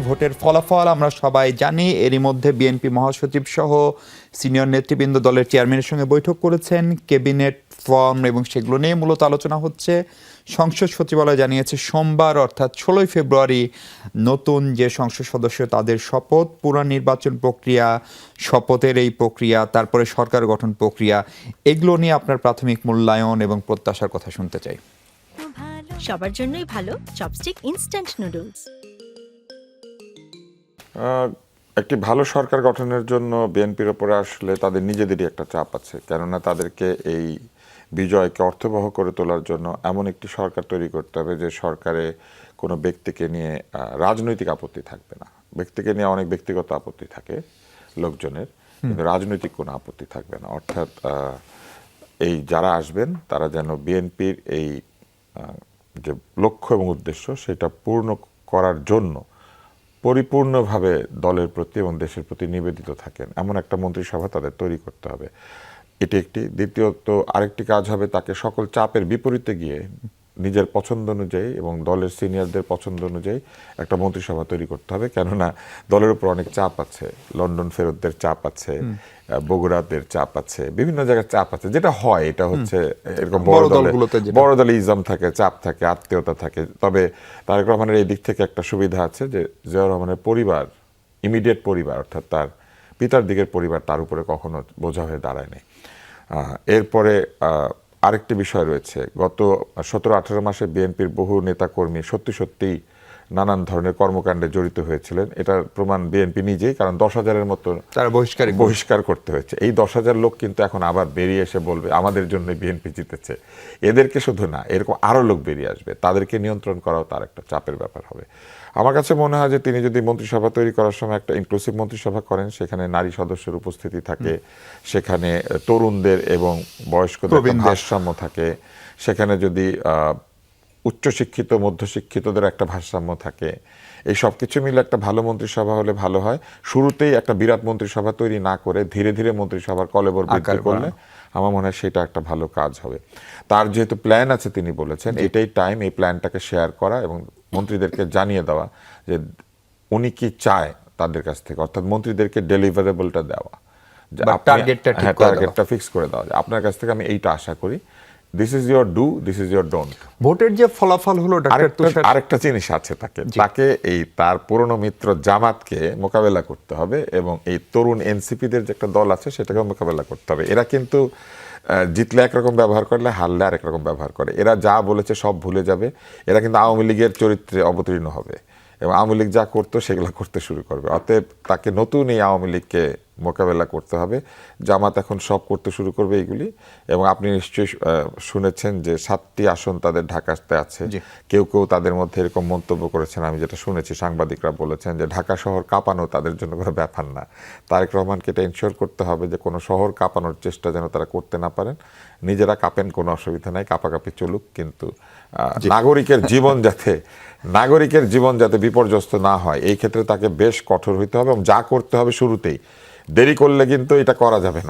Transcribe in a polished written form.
ভোটের ফলাফল আমরা সবাই জানি। এরই মধ্যে বিএনপি মহাসচিব সহ সিনিয়র নেতৃবৃন্দ দলের চেয়ারম্যানের সঙ্গে বৈঠক করেছেন। ক্যাবিনেট ফর্ম এবং সেগুলো নিয়ে মূলত আলোচনা হচ্ছে। সংসদ সচিবালয় জানিয়েছে সোমবার অর্থাৎ 16 ফেব্রুয়ারি নতুন যে সংসদ সদস্য তাদের শপথ, পুনর্নির্বাচন প্রক্রিয়া, শপথের এই প্রক্রিয়া, তারপরে সরকার গঠন প্রক্রিয়া, এগুলো নিয়ে আপনার প্রাথমিক মূল্যায়ন এবং প্রত্যাশার কথা শুনতে চাই। সবার জন্যই ভালো চপস্টিক ইনস্ট্যান্ট নুডলস। একটি ভালো সরকার গঠনের জন্য বিএনপির ওপরে আসলে তাদের নিজেদেরই একটা চাপ আছে, কেননা তাদেরকে এই বিজয়কে অর্থবহ করে তোলার জন্য এমন একটি সরকার তৈরি করতে হবে যে সরকারে কোনো ব্যক্তিকে নিয়ে রাজনৈতিক আপত্তি থাকবে না। ব্যক্তিকে নিয়ে অনেক ব্যক্তিগত আপত্তি থাকে লোকজনের, কিন্তু রাজনৈতিক কোনো আপত্তি থাকবে না। অর্থাৎ এই যারা আসবেন তারা যেন বিএনপির এই যে লক্ষ্য এবং উদ্দেশ্য সেটা পূর্ণ করার জন্য পরিপূর্ণভাবে দলের প্রতি এবং দেশের প্রতি নিবেদিত থাকেন এমন একটা মন্ত্রিসভা তাদের তৈরি করতে হবে। এটি একটি। দ্বিতীয়ত আরেকটি কাজ হবে তাকে সকল চাপের বিপরীতে গিয়ে নিজের পছন্দ অনুযায়ী এবং দলের সিনিয়রদের পছন্দ অনুযায়ী একটা মন্ত্রিসভা তৈরি করতে হবে, কেননা দলের উপর অনেক চাপ আছে। লন্ডন ফেরতদের চাপ আছে, বগুড়াদের চাপ আছে, বিভিন্ন জায়গায় চাপ আছে। যেটা হয় এটা হচ্ছে এরকম বড় দলে ইজম থাকে, চাপ থাকে, আত্মীয়তা থাকে। তবে তারেক রহমানের এই দিক থেকে একটা সুবিধা আছে যে জিয়াউর রহমানের পরিবার, ইমিডিয়েট পরিবার অর্থাৎ তার পিতার দিকের পরিবার তার উপরে কখনো বোঝা হয়ে দাঁড়ায়নি। এরপরে আরেকটি বিষয় রয়েছে, গত 17-18 মাসে বিএনপির বহু নেতাকর্মী সত্যি নানান ধরনের কর্মকাণ্ডে জড়িত হয়েছিলেন। এটার প্রমাণ বিএনপি নিজেই, কারণ 10,000-এর মতো তারা বহিষ্কার করতে হয়েছে। এই 10,000 লোক কিন্তু এখন আবার বেরিয়ে এসে বলবে আমাদের জন্য বিএনপি জিতেছে। এদেরকে শুধু না, এরকম আরও লোক বেরিয়ে আসবে, তাদেরকে নিয়ন্ত্রণ করাও তার একটা চাপের ব্যাপার হবে। আমার কাছে মনে হয় যে তিনি যদি মন্ত্রিসভা তৈরি করার সময় একটা ইনক্লুসিভ মন্ত্রিসভা করেন, সেখানে নারী সদস্যের উপস্থিতি থাকে, সেখানে তরুণদের এবং বয়স্কদের ভারসাম্য থাকে, সেখানে যদি উচ্চশিক্ষিত মধ্যশিক্ষিতদের একটা ভারসাম্য থাকে, এই সব কিছু মিলে একটা ভালো মন্ত্রিসভা হলে ভালো হয়। শুরুতেই একটা বিরাট মন্ত্রিসভা তৈরি না করে ধীরে ধীরে মন্ত্রিসভার কলেবর বৃদ্ধি করলে আমার মনে হয় সেটা একটা ভালো কাজ হবে। তার যেহেতু প্ল্যান আছে, তিনি বলেছেন এটাই টাইম এই প্ল্যানটাকে শেয়ার করা এবং মন্ত্রীদেরকে জানিয়ে দেওয়া যে উনি কি চায় তাদের কাছ থেকে, অর্থাৎ মন্ত্রীদেরকে ডেলিভারেবলটা দেওয়া, টার্গেটটা ফিক্স করে দেওয়া, আপনার কাছ থেকে আমি এইটা আশা করি, this is your do, this is your don't. ভোটের যে ফলাফল হলো, আরেকটা জিনিস আছে, তাকে এই তার পুরনো মিত্র জামাতকে মোকাবেলা করতে হবে এবং এই তরুণ এনসিপিদের যে একটা দল আছে সেটাকে মোকাবেলা করতে হবে। এরা কিন্তু জিতলে একরকম ব্যবহার করলে, হারলে আরেক রকম ব্যবহার করে। এরা যা বলেছে সব ভুলে যাবে। এরা কিন্তু আওয়ামী লীগের চরিত্রে অবতীর্ণ হবে এবং আওয়ামী লীগ যা করতো সেগুলো করতে শুরু করবে। অতএব তাকে নতুন এই আওয়ামী লীগকে মোকাবেলা করতে হবে। জামাত এখন সব করতে শুরু করবে এইগুলি। এবং আপনি নিশ্চয়ই শুনেছেন যে 7টি আসন তাদের ঢাকাতে আছে। কেউ তাদের মধ্যে এরকম মন্তব্য করেছেন, আমি যেটা শুনেছি, সাংবাদিকরা বলেছেন যে ঢাকা শহর কাঁপানো তাদের জন্য কোনো ব্যাপার না। তারেক রহমানকে এটা ইনশিওর করতে হবে যে কোনো শহর কাঁপানোর চেষ্টা যেন তারা করতে না পারেন। নিজেরা কাঁপেন, কোনো অসুবিধা নাই, কাঁপাকাঁপি চলুক, কিন্তু নাগরিকের জীবন যাতে বিপর্যস্ত না হয় এই ক্ষেত্রে তাকে বেশ কঠোর হইতে হবে এবং যা করতে হবে শুরুতেই। দেরি করলে কিন্তু এটা করা যাবে না।